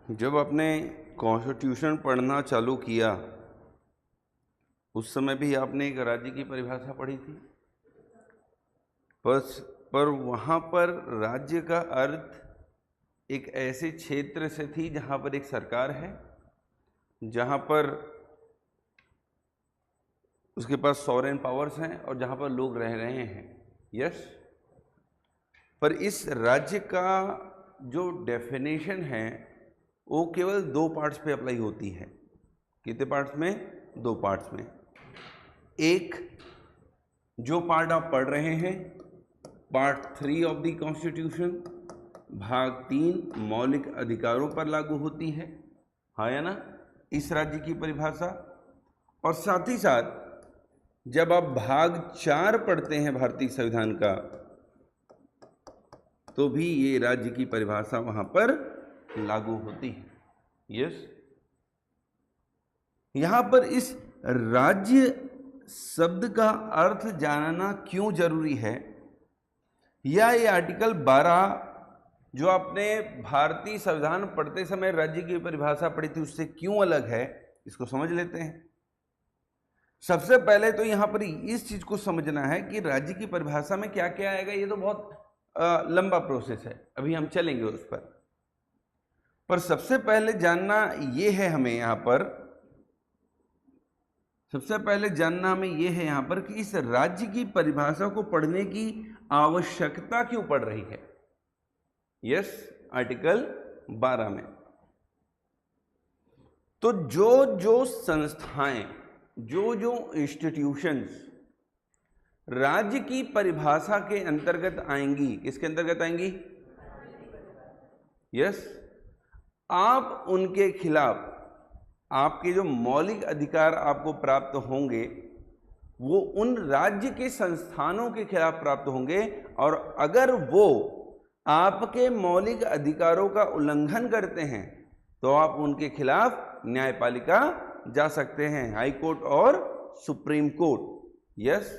जब आपने कॉन्स्टिट्यूशन पढ़ना चालू किया उस समय भी आपने एक राज्य की परिभाषा पढ़ी थी। बस पर वहाँ पर राज्य का अर्थ एक ऐसे क्षेत्र से थी जहाँ पर एक सरकार है, जहाँ पर उसके पास सॉवरेन पावर्स हैं और जहाँ पर लोग रह रहे हैं। यस, पर इस राज्य का जो डेफिनेशन है वो केवल दो पार्ट्स पे अप्लाई होती है। कितने पार्ट्स में? दो पार्ट्स में। एक जो पार्ट आप पढ़ रहे हैं, पार्ट 3 ऑफ द कॉन्स्टिट्यूशन, भाग 3 मौलिक अधिकारों पर लागू होती है, हाँ या ना, इस राज्य की परिभाषा। और साथ ही साथ जब आप भाग 4 पढ़ते हैं भारतीय संविधान का, तो भी ये राज्य की परिभाषा वहां पर लागू होती है। यस, यहां पर इस राज्य शब्द का अर्थ जानना क्यों जरूरी है, या ये आर्टिकल 12 जो आपने भारतीय संविधान पढ़ते समय राज्य की परिभाषा पढ़ी थी उससे क्यों अलग है, इसको समझ लेते हैं। सबसे पहले तो यहां पर इस चीज को समझना है कि राज्य की परिभाषा में क्या क्या आएगा। ये तो बहुत लंबा प्रोसेस है, अभी हम चलेंगे उस पर सबसे पहले जानना ये है हमें यहां पर, सबसे पहले जानना हमें यह है यहां पर कि इस राज्य की परिभाषा को पढ़ने की आवश्यकता क्यों पड़ रही है। यस, आर्टिकल 12 में तो जो संस्थाएं, जो इंस्टीट्यूशंस राज्य की परिभाषा के अंतर्गत आएंगी, किसके अंतर्गत आएंगी? यस, आप उनके खिलाफ आपके जो मौलिक अधिकार आपको प्राप्त होंगे वो उन राज्य के संस्थानों के खिलाफ प्राप्त होंगे, और अगर वो आपके मौलिक अधिकारों का उल्लंघन करते हैं तो आप उनके खिलाफ न्यायपालिका जा सकते हैं, हाई कोर्ट और सुप्रीम कोर्ट। यस,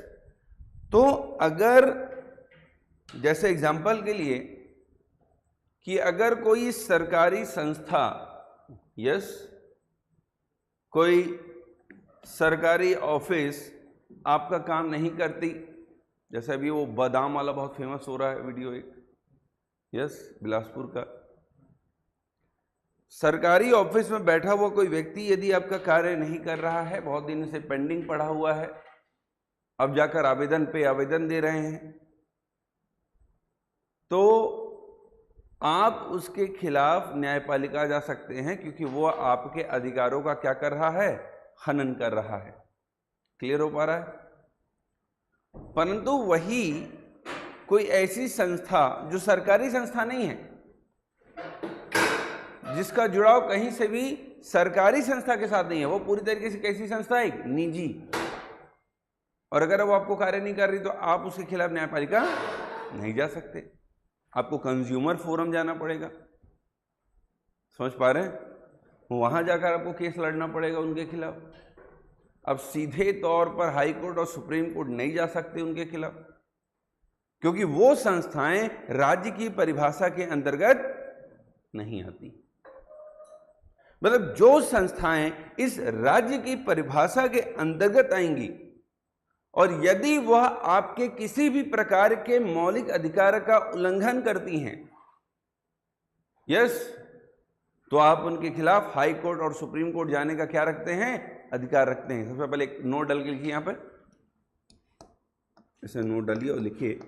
तो अगर जैसे एग्जांपल के लिए कि अगर कोई सरकारी संस्था, यस, कोई सरकारी ऑफिस आपका काम नहीं करती, जैसे अभी वो बादाम वाला बहुत फेमस हो रहा है वीडियो एक, यस, बिलासपुर का, सरकारी ऑफिस में बैठा हुआ कोई व्यक्ति यदि आपका कार्य नहीं कर रहा है, बहुत दिन से पेंडिंग पड़ा हुआ है, अब जाकर आवेदन पे आवेदन दे रहे हैं, तो आप उसके खिलाफ न्यायपालिका जा सकते हैं, क्योंकि वो आपके अधिकारों का क्या कर रहा है? हनन कर रहा है। क्लियर हो पा रहा है? परंतु वही कोई ऐसी संस्था जो सरकारी संस्था नहीं है, जिसका जुड़ाव कहीं से भी सरकारी संस्था के साथ नहीं है, वो पूरी तरीके से कैसी संस्था है? निजी। और अगर वो आपको कार्य नहीं कर रही तो आप उसके खिलाफ न्यायपालिका नहीं जा सकते, आपको कंज्यूमर फोरम जाना पड़ेगा। समझ पा रहे हैं? वहां जाकर आपको केस लड़ना पड़ेगा उनके खिलाफ। अब सीधे तौर पर हाई कोर्ट और सुप्रीम कोर्ट नहीं जा सकते उनके खिलाफ, क्योंकि वो संस्थाएं राज्य की परिभाषा के अंतर्गत नहीं आती। मतलब जो संस्थाएं इस राज्य की परिभाषा के अंतर्गत आएंगी और यदि वह आपके किसी भी प्रकार के मौलिक अधिकार का उल्लंघन करती हैं, यस, तो आप उनके खिलाफ हाई कोर्ट और सुप्रीम कोर्ट जाने का क्या रखते हैं? अधिकार रखते हैं। सबसे पहले एक नोट डाल के लिखिए, यहां पर ऐसे नोट डालिए और लिखिए,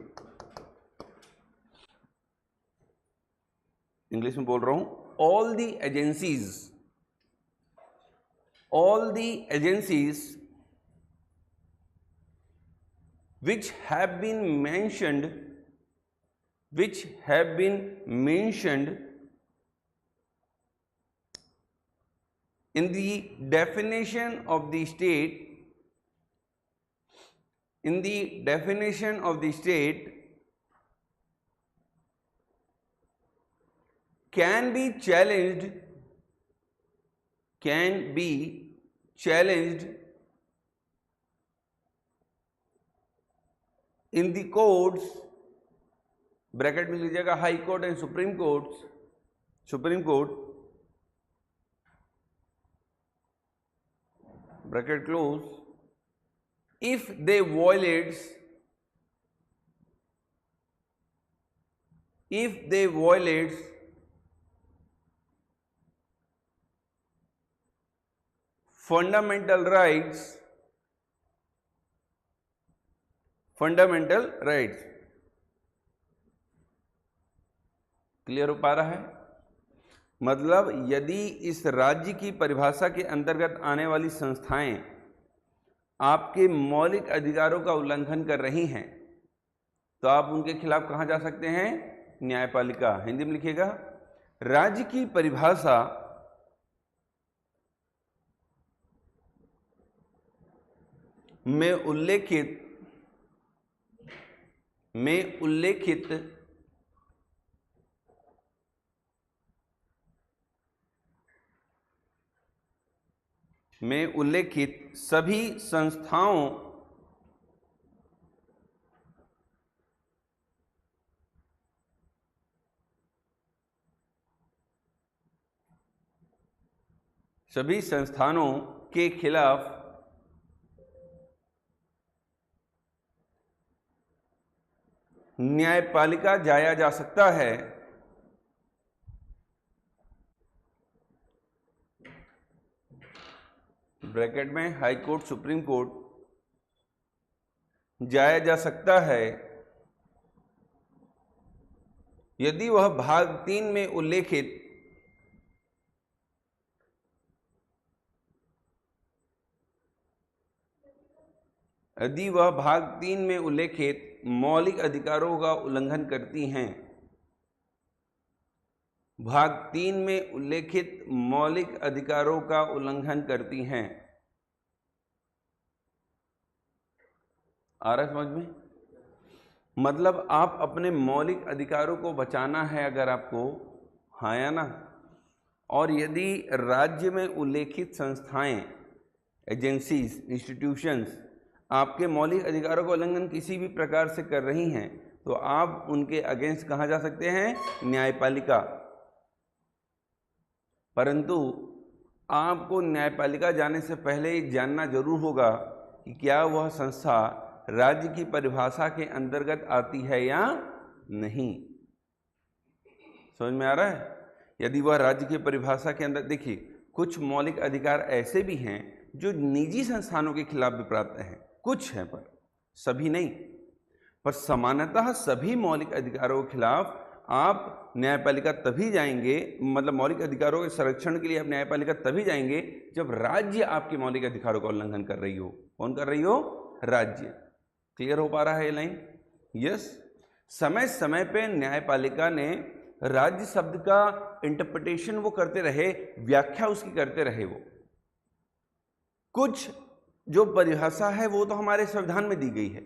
इंग्लिश में बोल रहा हूं, all the agencies which have been mentioned in the definition of the state, can be challenged in the courts, bracket में लीजिएगा, high court and supreme court, bracket close, if they violates fundamental rights, clear हो पा रहा है? मतलब यदि इस राज्य की परिभाषा के अंतर्गत आने वाली संस्थाएं आपके मौलिक अधिकारों का उल्लंघन कर रही हैं तो आप उनके खिलाफ कहां जा सकते हैं? न्यायपालिका। हिंदी में लिखिएगा, राज्य की परिभाषा में उल्लेखित सभी संस्थाओं के खिलाफ न्यायपालिका जाया जा सकता है। ब्रैकेट में हाई कोर्ट, सुप्रीम कोर्ट जाया जा सकता है यदि वह भाग 3 में उल्लेखित मौलिक अधिकारों का उल्लंघन करती हैं। भाग 3 में उल्लेखित मौलिक अधिकारों का उल्लंघन करती हैं। आ रहा है समझ में? मतलब आप अपने मौलिक अधिकारों को बचाना है अगर आपको, हाँ या ना? और यदि राज्य में उल्लेखित संस्थाएं, एजेंसीज, इंस्टीट्यूशंस आपके मौलिक अधिकारों का उल्लंघन किसी भी प्रकार से कर रही हैं तो आप उनके अगेंस्ट कहां जा सकते हैं? न्यायपालिका। परंतु आपको न्यायपालिका जाने से पहले जानना जरूर होगा कि क्या वह संस्था राज्य की परिभाषा के अंतर्गत आती है या नहीं। समझ में आ रहा है? यदि वह राज्य की परिभाषा के अंदर, देखिए कुछ मौलिक अधिकार ऐसे भी हैं जो निजी संस्थानों के खिलाफ भी प्राप्त हैं, कुछ हैं पर सभी नहीं। पर सामान्यतः सभी मौलिक अधिकारों के खिलाफ आप न्यायपालिका तभी जाएंगे, मतलब मौलिक अधिकारों के संरक्षण के लिए आप न्यायपालिका तभी जाएंगे जब राज्य आपके मौलिक अधिकारों का उल्लंघन कर रही हो। कौन कर रही हो? राज्य। क्लियर हो पा रहा है ये लाइन? यस। समय समय पे न्यायपालिका ने राज्य शब्द का इंटरप्रिटेशन वो करते रहे, व्याख्या उसकी करते रहे। वो कुछ जो परिभाषा है वो तो हमारे संविधान में दी गई है,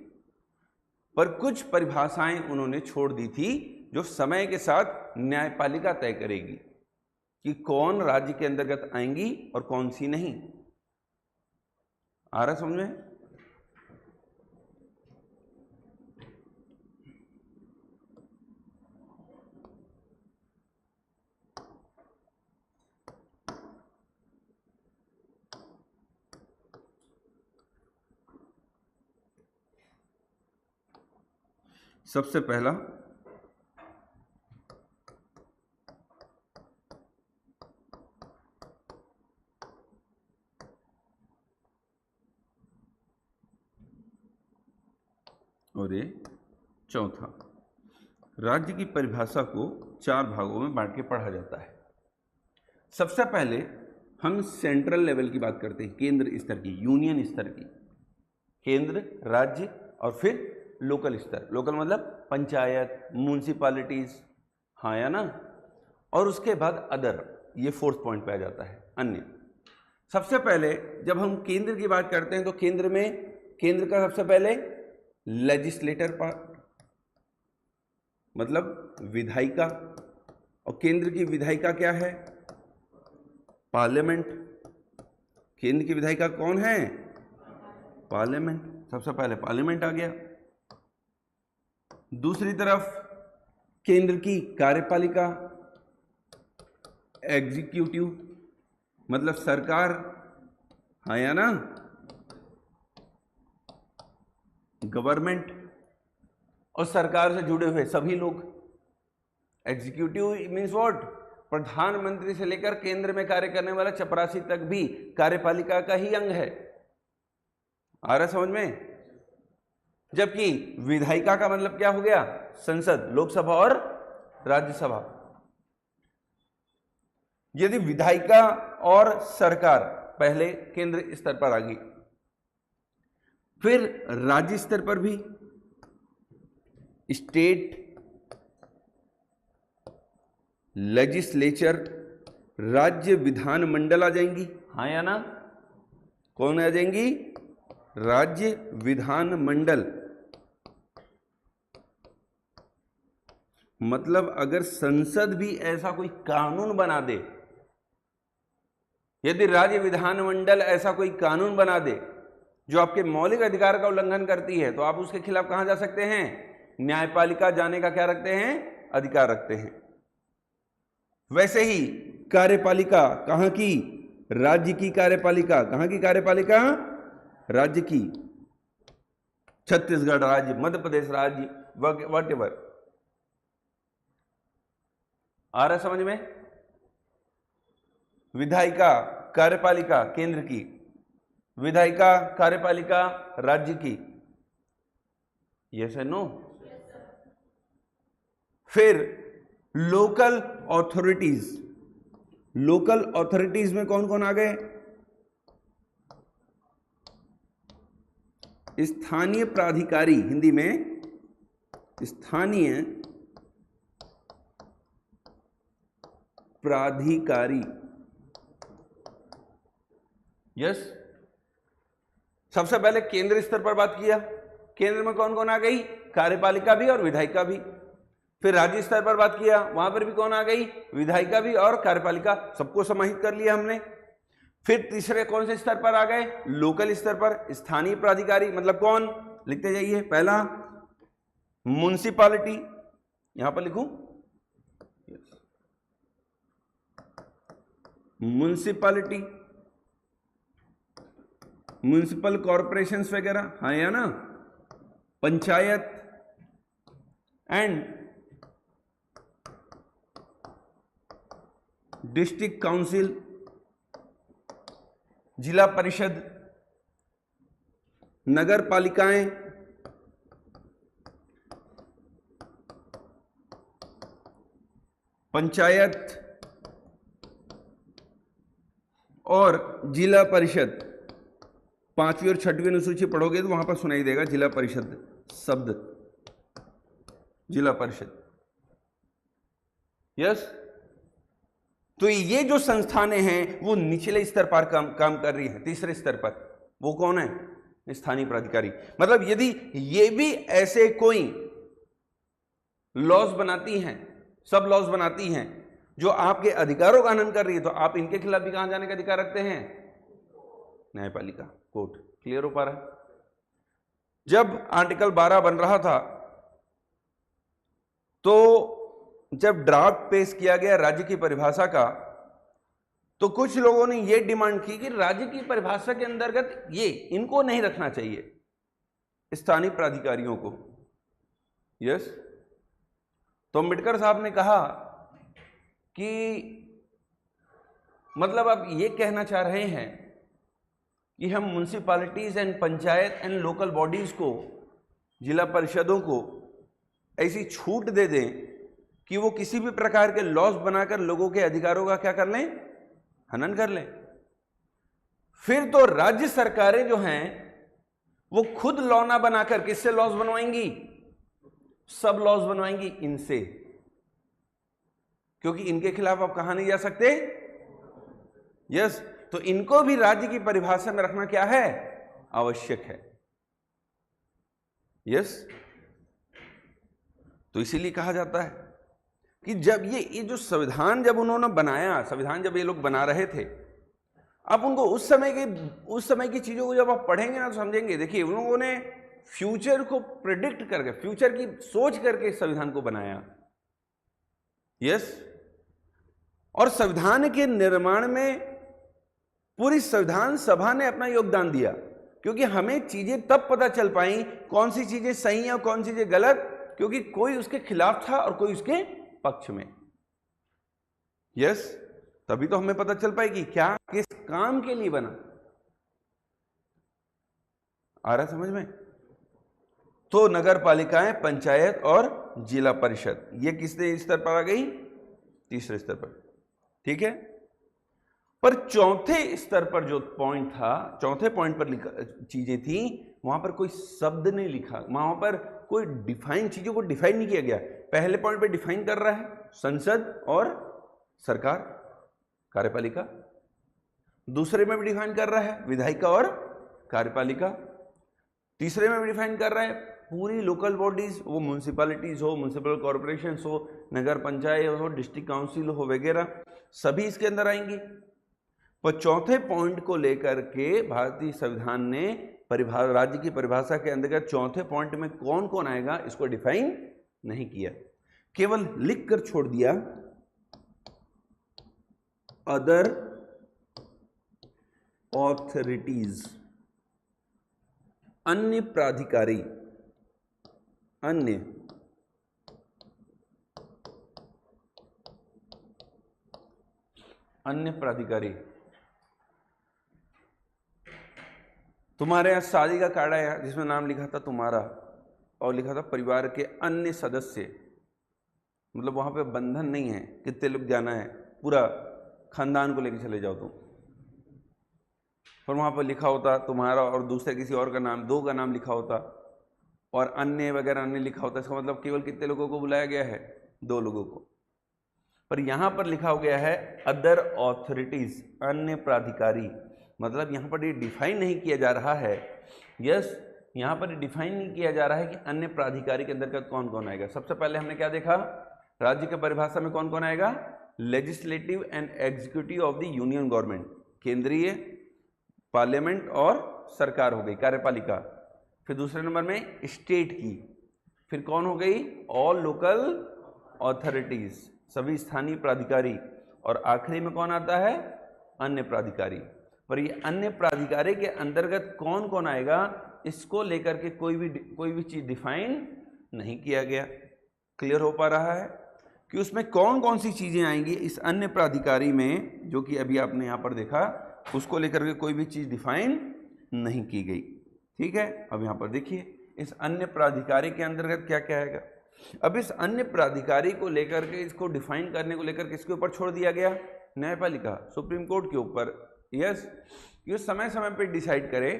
पर कुछ परिभाषाएं उन्होंने छोड़ दी थी जो समय के साथ न्यायपालिका तय करेगी कि कौन राज्य के अंतर्गत आएंगी और कौन सी नहीं। आ रहा समझ में? सबसे पहला और ये चौथा, राज्य की परिभाषा को 4 भागों में बांट के पढ़ा जाता है। सबसे पहले हम सेंट्रल लेवल की बात करते हैं, केंद्र स्तर की, यूनियन स्तर की। केंद्र, राज्य और फिर लोकल स्तर। लोकल मतलब पंचायत, म्यूनसिपालिटीज, हाँ या ना? और उसके बाद अदर, ये 4th पॉइंट पे आ जाता है, अन्य। सबसे पहले जब हम केंद्र की बात करते हैं तो केंद्र में, केंद्र का सबसे पहले लेजिस्लेटर पार्ट, मतलब विधायिका। और केंद्र की विधायिका क्या है? पार्लियामेंट। केंद्र की विधायिका कौन है? पार्लियामेंट। सबसे पहले पार्लियामेंट आ गया। दूसरी तरफ केंद्र की कार्यपालिका, एग्जीक्यूटिव, मतलब सरकार, हाँ या ना? गवर्नमेंट और सरकार से जुड़े हुए सभी लोग। Executive means what? प्रधानमंत्री से लेकर केंद्र में कार्य करने वाला चपरासी तक भी कार्यपालिका का ही अंग है। आ रहा समझ में? जबकि विधायिका का मतलब क्या हो गया? संसद, लोकसभा और राज्यसभा। यदि विधायिका और सरकार पहले केंद्र स्तर पर आ गई, फिर राज्य स्तर पर भी स्टेट लेजिस्लेचर, राज्य विधानमंडल आ जाएंगी, हाँ या ना? कौन आ जाएंगी? राज्य विधानमंडल। मतलब अगर संसद भी ऐसा कोई कानून बना दे, यदि राज्य विधानमंडल ऐसा कोई कानून बना दे जो आपके मौलिक अधिकार का उल्लंघन करती है, तो आप उसके खिलाफ कहां जा सकते हैं? न्यायपालिका जाने का क्या रखते हैं? अधिकार रखते हैं। वैसे ही कार्यपालिका कहां की? राज्य की कार्यपालिका। कहां की कार्यपालिका? राज्य की। छत्तीसगढ़ राज्य, मध्य प्रदेश राज्य, वॉटेवर। आ रहा समझ में? विधायिका कार्यपालिका केंद्र की, विधायिका कार्यपालिका राज्य की। यस है नो? फिर लोकल अथॉरिटीज। लोकल अथॉरिटीज में कौन कौन आ गए? स्थानीय प्राधिकारी, हिंदी में स्थानीय प्राधिकारी। यस। सबसे पहले केंद्र स्तर पर बात किया, केंद्र में कौन कौन आ गई? कार्यपालिका भी और विधायिका भी। फिर राज्य स्तर पर बात किया, वहां पर भी कौन आ गई? विधायिका भी और कार्यपालिका, सबको समाहित कर लिया हमने। फिर तीसरे कौन से स्तर पर आ गए? लोकल स्तर पर स्थानीय प्राधिकारी, मतलब कौन? लिखते जाइए। पहला म्युनिसिपैलिटी, यहां पर लिखूं म्युनिसिपैलिटी, म्युनिसिपल कॉरपोरेशंस वगैरह, हाँ या ना? पंचायत एंड डिस्ट्रिक्ट काउंसिल, जिला परिषद, नगर पालिकाएं, पंचायत और जिला परिषद। 5वीं और 6वीं अनुसूची पढ़ोगे तो वहां पर सुनाई देगा जिला परिषद शब्द, जिला परिषद। यस। तो ये जो संस्थानें हैं वो निचले स्तर पर काम कर रही हैं। तीसरे स्तर पर वो कौन है? स्थानीय प्राधिकारी। मतलब यदि ये भी ऐसे कोई लॉज बनाती हैं, सब लॉज बनाती हैं जो आपके अधिकारों का हनन कर रही है, तो आप इनके खिलाफ भी कहां जाने का अधिकार रखते हैं? न्यायपालिका, कोर्ट। क्लियर हो पा रहा है? जब आर्टिकल 12 बन रहा था तो जब ड्राफ्ट पेश किया गया राज्य की परिभाषा का, तो कुछ लोगों ने यह डिमांड की कि राज्य की परिभाषा के अंतर्गत ये इनको नहीं रखना चाहिए, स्थानीय प्राधिकारियों को। यस। तो अम्बेडकर साहब ने कहा कि मतलब आप ये कहना चाह रहे हैं कि हम municipalities and panchayat and local bodies को, जिला परिषदों को ऐसी छूट दे दें कि वो किसी भी प्रकार के लॉस बनाकर लोगों के अधिकारों का क्या कर लें? हनन कर लें। फिर तो राज्य सरकारें जो हैं वो खुद लॉ ना बनाकर किससे लॉस बनवाएंगी? सब लॉस बनवाएंगी इनसे, क्योंकि इनके खिलाफ आप कहां नहीं जा सकते। यस। तो इनको भी राज्य की परिभाषा में रखना क्या है? आवश्यक है। यस। तो इसीलिए कहा जाता है कि जब ये जो संविधान जब उन्होंने बनाया, संविधान जब ये लोग बना रहे थे, आप उनको उस समय की चीजों को जब आप पढ़ेंगे ना तो समझेंगे। देखिए, उन लोगों ने फ्यूचर को प्रेडिक्ट करके, फ्यूचर की सोच करके संविधान को बनाया। यस। और संविधान के निर्माण में पूरी संविधान सभा ने अपना योगदान दिया। क्योंकि हमें चीजें तब पता चल पाई कौन सी चीजें सही है और कौन सी चीजें गलत, क्योंकि कोई उसके खिलाफ था और कोई उसके पक्ष में। यस, तभी तो हमें पता चल पाएगी क्या किस काम के लिए बना। आ रहा समझ में? तो नगर पालिकाएं, पंचायत और जिला परिषद, ये किसने स्तर पर आ गई? तीसरे स्तर पर। ठीक है, पर चौथे स्तर पर जो पॉइंट था, चौथे पॉइंट पर चीजें थी, वहां पर कोई शब्द नहीं लिखा, वहां पर कोई डिफाइन, चीजों को डिफाइन नहीं किया गया। पहले पॉइंट पे डिफाइन कर रहा है संसद और सरकार, कार्यपालिका। दूसरे में भी डिफाइन कर रहा है विधायिका और कार्यपालिका। तीसरे में भी डिफाइन कर रहा है पूरी लोकल बॉडीज, वो म्यूनिसिपैलिटीज हो, म्यूनिसिपल कॉर्पोरेशन हो, नगर पंचायत हो, डिस्ट्रिक्ट काउंसिल हो वगैरह, सभी इसके अंदर आएंगी। पर चौथे पॉइंट को लेकर के भारतीय संविधान ने राज्य की परिभाषा के अंतर्गत चौथे पॉइंट में कौन कौन आएगा इसको डिफाइन नहीं किया, केवल लिख कर छोड़ दिया अदर ऑथोरिटीज, अन्य प्राधिकारी, अन्य प्राधिकारी। तुम्हारे यहां शादी का कार्ड आया जिसमें नाम लिखा था तुम्हारा और लिखा था परिवार के अन्य सदस्य, मतलब वहां पे बंधन नहीं है कितने लोग जाना है, पूरा खानदान को लेकर चले जाओ तुम। पर वहां पर लिखा होता तुम्हारा और दूसरे किसी और का नाम, दो का नाम लिखा होता, और अन्य वगैरह अन्य लिखा होता। इसका मतलब केवल कितने लोगों को बुलाया गया है? दो लोगों को। पर यहां पर लिखा हो गया है अदर ऑथोरिटीज, अन्य प्राधिकारी, मतलब यहां पर ये डिफाइन नहीं किया जा रहा है। यस, यहां पर डिफाइन नहीं किया जा रहा है कि अन्य प्राधिकारी के अंतर्गत कौन कौन आएगा। सबसे पहले हमने क्या देखा? राज्य के परिभाषा में कौन कौन आएगा? Legislative and executive of the union government, केंद्रीय, पार्लियामेंट और सरकार हो गई, कार्यपालिका। फिर दूसरे नंबर में स्टेट की, फिर कौन हो गई? ऑल लोकल ऑथोरिटीज, सभी स्थानीय प्राधिकारी, और आखिरी में कौन आता है? अन्य प्राधिकारी। पर ये अन्य प्राधिकारी के अंतर्गत कौन कौन आएगा इसको लेकर के कोई भी चीज डिफाइन नहीं किया गया। क्लियर हो पा रहा है कि उसमें कौन कौन सी चीजें आएंगी इस अन्य प्राधिकारी में, जो कि अभी आपने यहां पर देखा, उसको लेकर के कोई भी चीज डिफाइन नहीं की गई। ठीक है, अब यहां पर देखिए इस अन्य प्राधिकारी के अंतर्गत क्या क्या आएगा। अब इस अन्य प्राधिकारी को लेकर के, इसको डिफाइन करने को लेकर किसके ऊपर छोड़ दिया गया? न्यायपालिका, सुप्रीम कोर्ट के ऊपर। यस, ये समय समय पर डिसाइड करे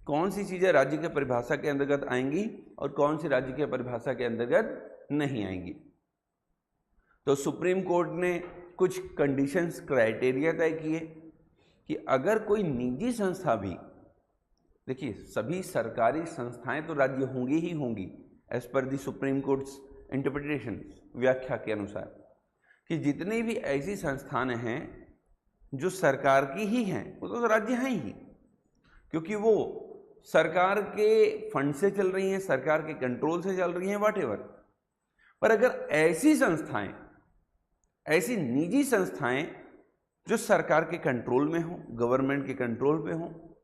कौन सी चीजें राज्य के परिभाषा के अंतर्गत आएंगी और कौन सी राज्य के परिभाषा के अंतर्गत नहीं आएंगी। तो सुप्रीम कोर्ट ने कुछ कंडीशंस, क्राइटेरिया तय किए कि अगर कोई निजी संस्था भी, देखिए सभी सरकारी संस्थाएं तो राज्य होंगी ही होंगी एज पर दी सुप्रीम कोर्ट्स इंटरप्रिटेशन, व्याख्या के अनुसार, कि जितनी भी ऐसी संस्थानें हैं जो सरकार की ही हैं वो तो राज्य हैं ही, क्योंकि वो सरकार के फंड से चल रही हैं, सरकार के कंट्रोल से चल रही हैं, व्हाटएवर। पर अगर ऐसी संस्थाएं, ऐसी निजी संस्थाएं जो सरकार के कंट्रोल में हो, गवर्नमेंट के कंट्रोल पे हो,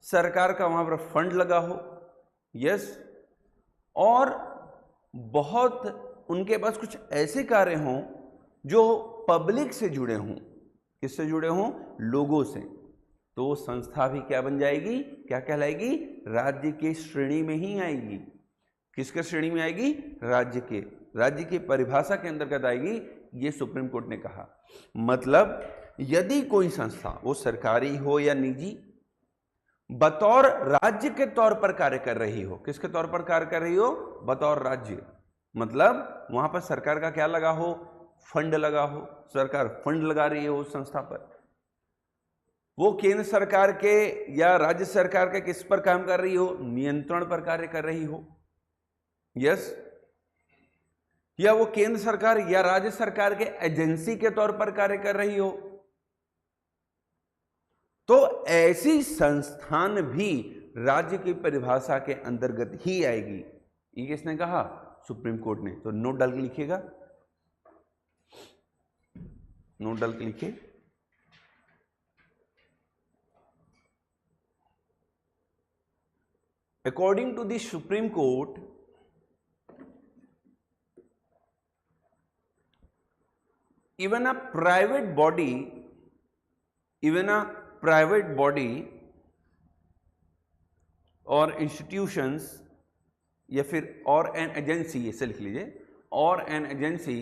सरकार का वहां पर फंड लगा हो, यस, और बहुत उनके पास कुछ ऐसे कार्य हों जो पब्लिक से जुड़े हों, किससे जुड़े हों? लोगों से, तो वो संस्था भी क्या बन जाएगी? क्या कहलाएगी? राज्य की श्रेणी में ही आएगी। किसके श्रेणी में आएगी? राज्य की परिभाषा के अंतर्गत आएगी, ये सुप्रीम कोर्ट ने कहा। मतलब यदि कोई संस्था, वो सरकारी हो या निजी, बतौर राज्य के तौर पर कार्य कर रही हो, किसके तौर पर कार्य कर रही हो? बतौर राज्य, मतलब वहां पर सरकार का क्या लगा हो? फंड लगा हो, सरकार फंड लगा रही है उस संस्था पर, वो केंद्र सरकार के या राज्य सरकार के किस पर काम कर रही हो? नियंत्रण पर कार्य कर रही हो, यस, या वो केंद्र सरकार या राज्य सरकार के एजेंसी के तौर पर कार्य कर रही हो, तो ऐसी संस्थान भी राज्य की परिभाषा के अंतर्गत ही आएगी। ये किसने कहा? सुप्रीम कोर्ट ने। तो नोट डाल के लिखिएगा, नोट डाल के लिखिए। According to the Supreme Court, even a private body or institutions या फिर और एन एजेंसी, ऐसे लिख लीजिए, और an agency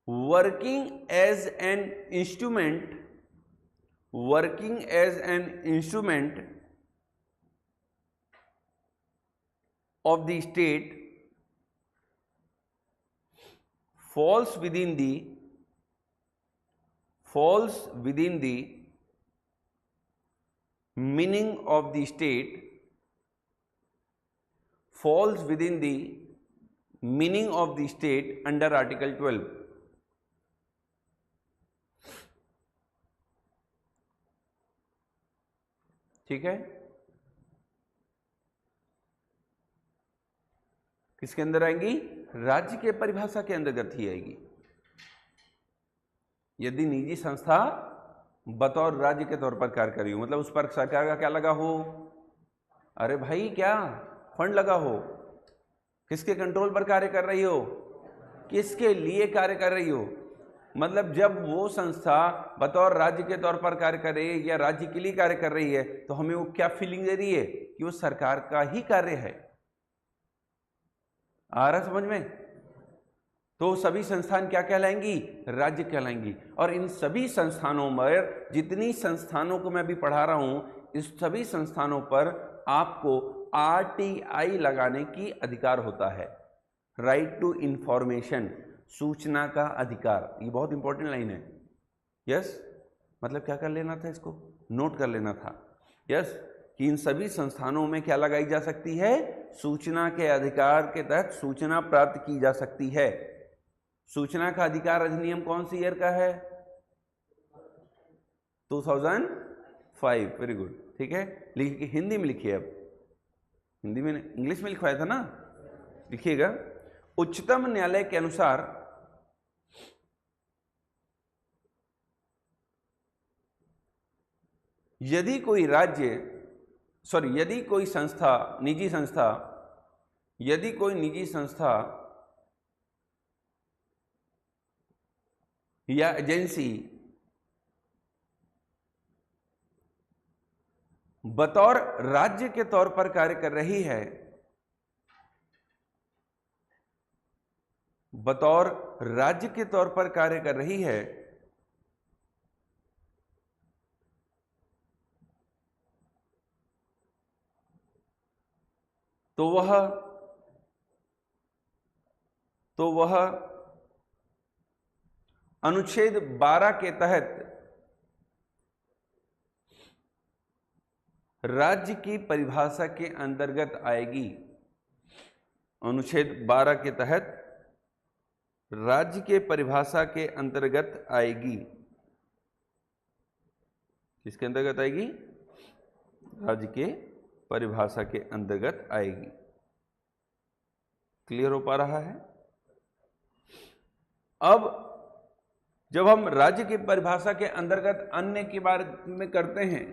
working as an instrument of the state falls within the meaning of the state, falls within the meaning of the state under Article 12. ठीक है, किसके अंदर आएंगी? राज्य के परिभाषा के अंतर्गत ही आएगी। यदि निजी संस्था बतौर राज्य के तौर पर कार्य कर रही हो, मतलब उस पर सरकार का क्या लगा हो? अरे भाई क्या फंड लगा हो? किसके कंट्रोल पर कार्य कर रही हो? किसके लिए कार्य कर रही हो? मतलब जब वो संस्था बतौर राज्य के तौर पर कार्य कर रही है या राज्य के लिए कार्य कर रही है, तो हमें वो क्या फीलिंग दे रही है कि वो सरकार का ही कार्य है। आ रहा समझ में? तो सभी संस्थान क्या कहलाएंगी? राज्य कहलाएंगी। और इन सभी संस्थानों में, जितनी संस्थानों को मैं अभी पढ़ा रहा हूं, इस सभी संस्थानों पर आपको RTI लगाने की अधिकार होता है, राइट टू इंफॉर्मेशन, सूचना का अधिकार। ये बहुत इंपॉर्टेंट लाइन है। यस, मतलब क्या कर लेना था, इसको नोट कर लेना था। यस, कि इन सभी संस्थानों में क्या लगाई जा सकती है? सूचना के अधिकार के तहत सूचना प्राप्त की जा सकती है। सूचना का अधिकार अधिनियम कौन सी ईयर का है? 2005। वेरी गुड, ठीक है। लिखिए, हिंदी में लिखिए। अब हिंदी में, इंग्लिश में लिखवाया था ना, लिखिएगा। उच्चतम न्यायालय के अनुसार यदि कोई निजी संस्था या एजेंसी बतौर राज्य के तौर पर कार्य कर रही है, बतौर राज्य के तौर पर कार्य कर रही है, तो वह अनुच्छेद 12 के तहत राज्य की परिभाषा के अंतर्गत आएगी। अनुच्छेद 12 के तहत राज्य के परिभाषा के अंतर्गत आएगी। किसके अंतर्गत आएगी? राज्य के परिभाषा के अंतर्गत आएगी। क्लियर हो पा रहा है? अब जब हम राज्य की परिभाषा के अंतर्गत अन्य के बारे में करते हैं,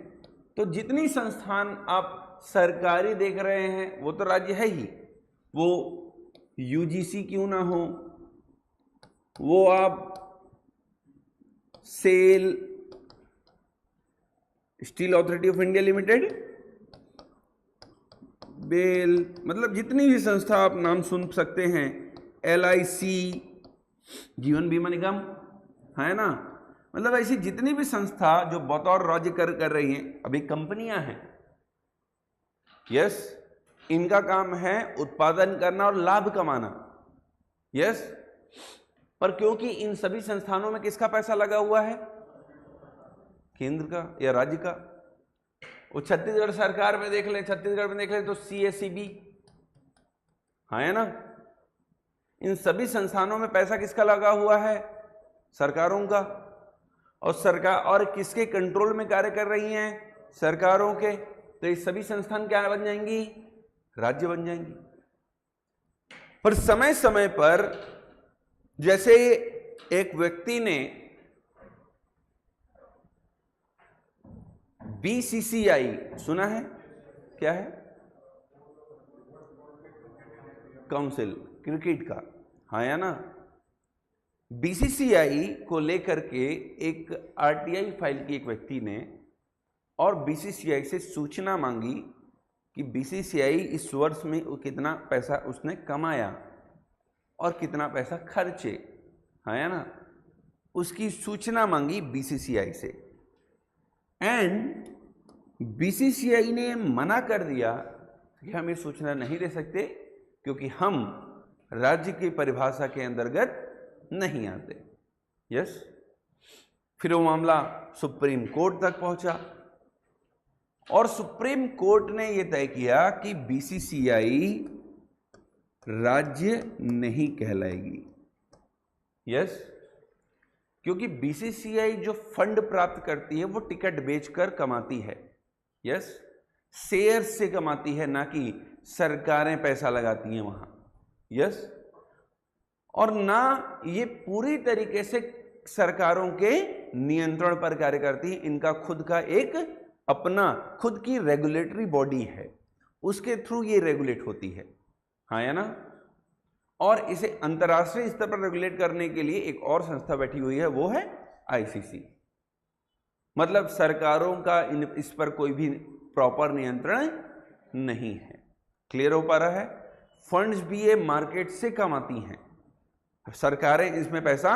तो जितनी संस्थान आप सरकारी देख रहे हैं वो तो राज्य है ही। वो UGC क्यों ना हो, वो आप SAIL, Steel Authority of India Limited, BEL, मतलब जितनी भी संस्था आप नाम सुन सकते हैं, LIC, जीवन बीमा निगम, है ना, मतलब ऐसी जितनी भी संस्था जो बतौर राज्य कर रही हैं, अभी कंपनियां हैं। यस, इनका काम है उत्पादन करना और लाभ कमाना। यस, पर क्योंकि इन सभी संस्थानों में किसका पैसा लगा हुआ है? केंद्र का या राज्य का। वो छत्तीसगढ़ सरकार में देख ले, छत्तीसगढ़ में देख ले तो CSEB, है ना। इन सभी संस्थानों में पैसा किसका लगा हुआ है? सरकारों का। और सरकार और किसके कंट्रोल में कार्य कर रही हैं? सरकारों के। तो ये सभी संस्थान क्या बन जाएंगी? राज्य बन जाएंगी। पर समय समय पर जैसे एक व्यक्ति ने बीसीसीआई सुना है, क्या है? काउंसिल क्रिकेट का, हाँ या ना? बीसीसीआई को लेकर के एक आरटीआई फाइल की एक व्यक्ति ने और बीसीसीआई से सूचना मांगी कि बीसीसीआई इस वर्ष में कितना पैसा उसने कमाया और कितना पैसा खर्चे, हाँ या ना? उसकी सूचना मांगी बीसीसीआई से, एंड बीसीसीआई ने मना कर दिया कि हम ये सूचना नहीं दे सकते क्योंकि हम राज्य की परिभाषा के अंतर्गत नहीं आते। यस। फिर वो मामला सुप्रीम कोर्ट तक पहुंचा और सुप्रीम कोर्ट ने यह तय किया कि बीसीसीआई राज्य नहीं कहलाएगी। यस, क्योंकि बीसीसीआई जो फंड प्राप्त करती है वो टिकट बेचकर कमाती है। यस, शेयर से कमाती है, ना कि सरकारें पैसा लगाती हैं वहां। यस, और ना ये पूरी तरीके से सरकारों के नियंत्रण पर कार्य करती है। इनका खुद का एक अपना खुद की रेगुलेटरी बॉडी है, उसके थ्रू ये रेगुलेट होती है, हाँ या ना? और इसे अंतर्राष्ट्रीय स्तर पर रेगुलेट करने के लिए एक और संस्था बैठी हुई है, वो है आईसीसी। मतलब सरकारों का इस पर कोई भी प्रॉपर नियंत्रण नहीं है। क्लियर हो पा रहा है? फंड्स भी ये मार्केट से कमाती हैं, सरकारें इसमें पैसा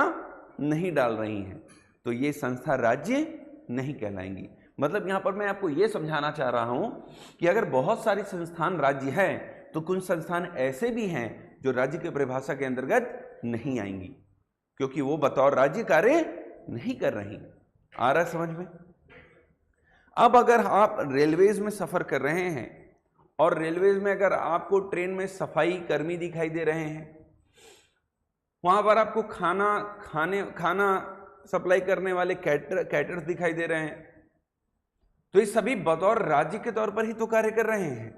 नहीं डाल रही हैं, तो ये संस्था राज्य नहीं कहलाएंगी। मतलब यहां पर मैं आपको ये समझाना चाह रहा हूं कि अगर बहुत सारी संस्थान राज्य हैं तो कुछ संस्थान ऐसे भी हैं जो राज्य की परिभाषा के अंतर्गत नहीं आएंगी क्योंकि वो बतौर राज्य कार्य नहीं कर रही। आ रहा समझ में? अब अगर आप रेलवेज में सफर कर रहे हैं और रेलवेज में अगर आपको ट्रेन में सफाई कर्मी दिखाई दे रहे हैं, वहां पर आपको खाना सप्लाई करने वाले कैटर्स दिखाई दे रहे हैं, तो ये सभी बतौर राज्य के तौर पर ही तो कार्य कर रहे हैं,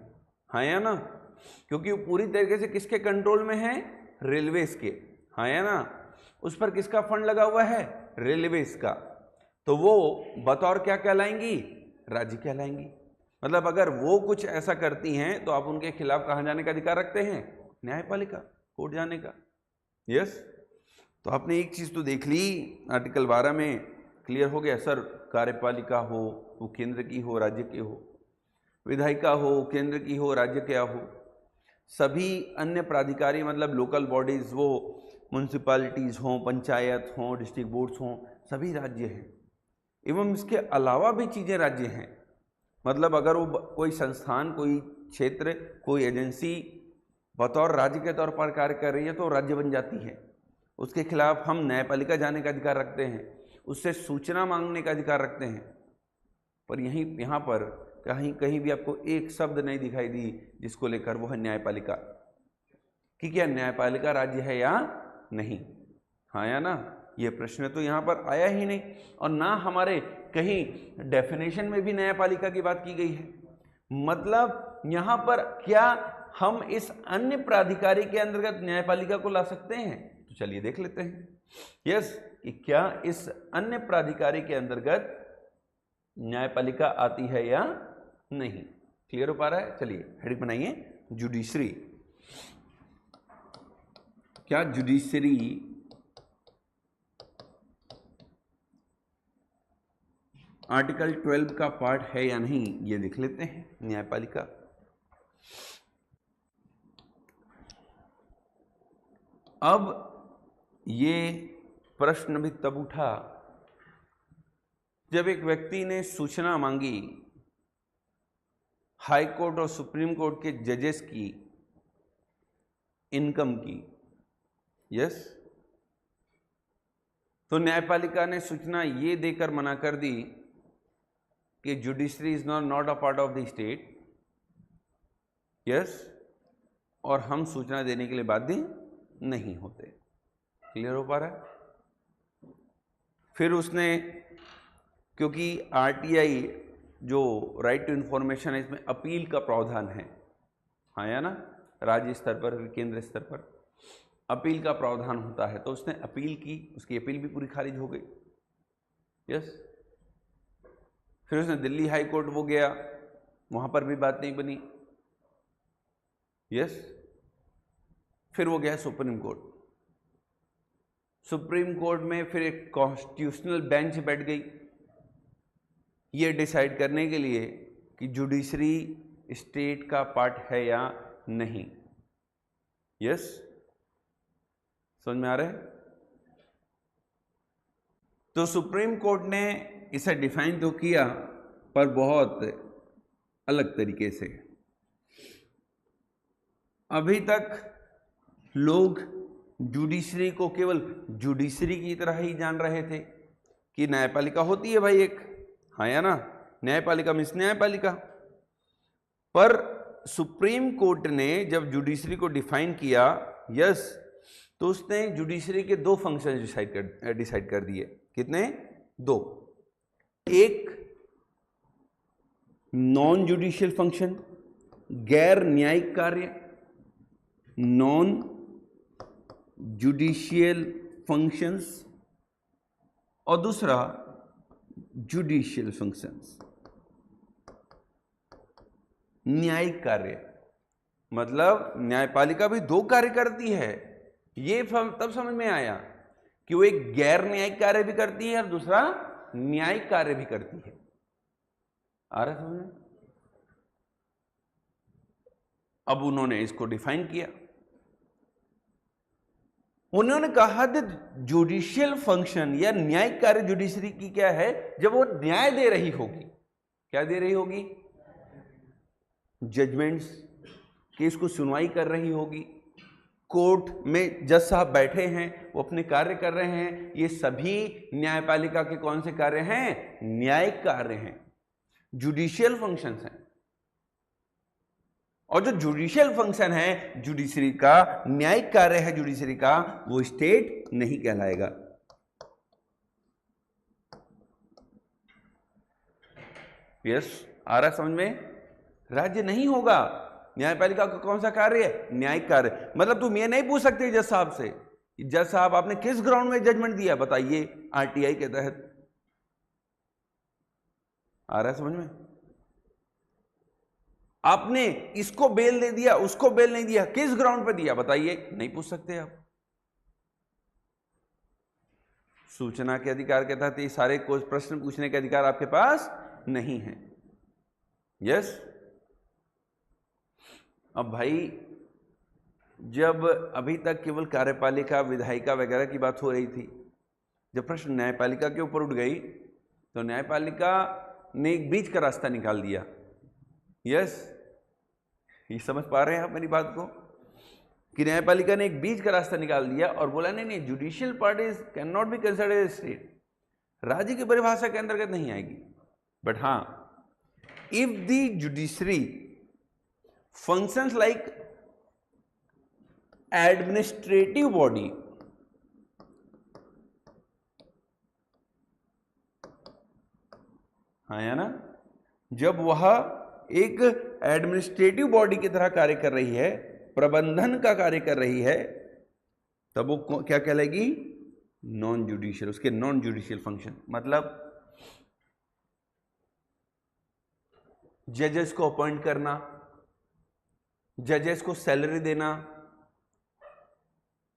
हाँ या ना? क्योंकि वो पूरी तरीके से किसके कंट्रोल में है? रेलवेज के, हाँ या ना? उस पर किसका फंड लगा हुआ है? रेलवेज का। तो वो बतौर क्या कहलाएंगी? राज्य कहलाएंगी। मतलब अगर वो कुछ ऐसा करती हैं तो आप उनके खिलाफ कहां जाने का अधिकार रखते हैं? न्यायपालिका, कोर्ट जाने का। यस, तो आपने एक चीज तो देख ली, आर्टिकल 12 में क्लियर हो गया। सर, कार्यपालिका हो वो केंद्र की हो राज्य की हो, विधायिका हो केंद्र की हो राज्य क्या हो, सभी अन्य प्राधिकारी मतलब लोकल बॉडीज, वो म्यूनसिपालिटीज हों, पंचायत हों, डिस्ट्रिक्ट बोर्ड्स हों, सभी राज्य हैं। एवं इसके अलावा भी चीज़ें राज्य हैं। मतलब अगर वो कोई संस्थान, कोई क्षेत्र, कोई एजेंसी बतौर राज्य के तौर पर कार्य कर रही है तो राज्य बन जाती है। उसके खिलाफ हम न्यायपालिका जाने का अधिकार रखते हैं, उससे सूचना मांगने का अधिकार रखते हैं। पर यहाँ पर कहीं भी आपको एक शब्द नहीं दिखाई दी जिसको लेकर वो है न्यायपालिका, कि क्या न्यायपालिका राज्य है या नहीं, हाँ या ना? ये प्रश्न तो यहाँ पर आया ही नहीं, और ना हमारे कहीं डेफिनेशन में भी न्यायपालिका की बात की गई है। मतलब यहाँ पर क्या हम इस अन्य प्राधिकारी के अंतर्गत न्यायपालिका को ला सकते हैं? तो चलिए देख लेते हैं। यस, कि क्या इस अन्य प्राधिकारी के अंतर्गत न्यायपालिका आती है या नहीं। क्लियर हो पा रहा है? चलिए हेडिंग बनाइए, जुडिशरी। क्या जुडिशरी आर्टिकल 12 का पार्ट है या नहीं, ये देख लेते हैं। न्यायपालिका, अब ये प्रश्न भी तब उठा जब एक व्यक्ति ने सूचना मांगी हाई कोर्ट और सुप्रीम कोर्ट के जजेस की इनकम की। यस, तो न्यायपालिका ने सूचना ये देकर मना कर दी कि judiciary is not a part of the state. Yes, और हम सूचना देने के लिए बाध्य नहीं होते। क्लियर हो पा रहा है? फिर उसने, क्योंकि आरटीआई जो राइट टू इंफॉर्मेशन है, इसमें अपील का प्रावधान है, हाँ या ना? राज्य स्तर पर, केंद्र स्तर पर अपील का प्रावधान होता है, तो उसने अपील की, उसकी अपील भी पूरी खारिज हो गई। यस, फिर उसने दिल्ली हाई कोर्ट वो गया, वहां पर भी बात नहीं बनी। यस, फिर वो गया सुप्रीम कोर्ट। सुप्रीम कोर्ट में फिर एक कॉन्स्टिट्यूशनल बेंच बैठ गई ये डिसाइड करने के लिए कि जुडिशरी स्टेट का पार्ट है या नहीं। यस, समझ में आ रहा है? तो सुप्रीम कोर्ट ने इसे डिफाइन तो किया पर बहुत अलग तरीके से। अभी तक लोग जुडिशरी को केवल जुडिशरी की तरह ही जान रहे थे कि न्यायपालिका होती है भाई एक, हाँ या ना, न्यायपालिका मीन्स न्यायपालिका। पर सुप्रीम कोर्ट ने जब जुडिशरी को डिफाइन किया, यस, तो उसने जुडिशरी के दो फंक्शन डिसाइड कर दिए। कितने? दो। एक नॉन जुडिशियल फंक्शन, गैर न्यायिक कार्य, नॉन जुडिशियल फंक्शंस, और दूसरा जुडिशियल फंक्शंस, न्यायिक कार्य। मतलब न्यायपालिका भी दो कार्य करती है। ये तब समझ में आया कि वो एक गैर न्यायिक कार्य भी करती है और दूसरा न्यायिक कार्य भी करती है। आ रहा समझ में? अब उन्होंने इसको डिफाइन किया। उन्होंने कहा कि जुडिशियल फंक्शन या न्यायिक कार्य जुडिशरी की क्या है, जब वो न्याय दे रही होगी। क्या दे रही होगी? जजमेंट्स, केस को सुनवाई कर रही होगी, कोर्ट में जज साहब बैठे हैं, वो अपने कार्य कर रहे हैं। ये सभी न्यायपालिका के कौन से कार्य हैं? न्यायिक कार्य हैं, जुडिशियल फंक्शंस हैं। और जो जुडिशियल फंक्शन है जुडिशरी का, न्यायिक कार्य है जुडिशरी का, वो स्टेट नहीं कहलाएगा। यस, आ रहा समझ में? राज्य नहीं होगा। न्यायपालिका का कौन सा कार्य है? न्यायिक कार्य। मतलब तुम ये नहीं पूछ सकते जज साहब से, जज साहब आपने किस ग्राउंड में जजमेंट दिया बताइए, आरटीआई के तहत। आ रहा है समझ में? आपने इसको बेल दे दिया, उसको बेल नहीं दिया, किस ग्राउंड पे दिया बताइए, नहीं पूछ सकते आप। सूचना के अधिकार के तहत ये सारे प्रश्न पूछने के अधिकार आपके पास नहीं है। यस। अब भाई जब अभी तक केवल कार्यपालिका, विधायिका वगैरह की बात हो रही थी, जब प्रश्न न्यायपालिका के ऊपर उठ गई तो न्यायपालिका ने एक बीच का रास्ता निकाल दिया। यस, ये समझ पा रहे हैं आप मेरी बात को, कि न्यायपालिका ने एक बीच का रास्ता निकाल दिया और बोला नहीं नहीं, judicial parties can not be considered as state, राज्य की परिभाषा के अंतर्गत नहीं आएगी। बट हाँ, if the judiciary functions like administrative body, हाँ या ना, जब वह एक एडमिनिस्ट्रेटिव बॉडी की तरह कार्य कर रही है, प्रबंधन का कार्य कर रही है, तब वो क्या कहलाएगी? Non judicial. उसके नॉन जुडिशियल फंक्शन मतलब जजेस को अपॉइंट करना, जजेस को सैलरी देना,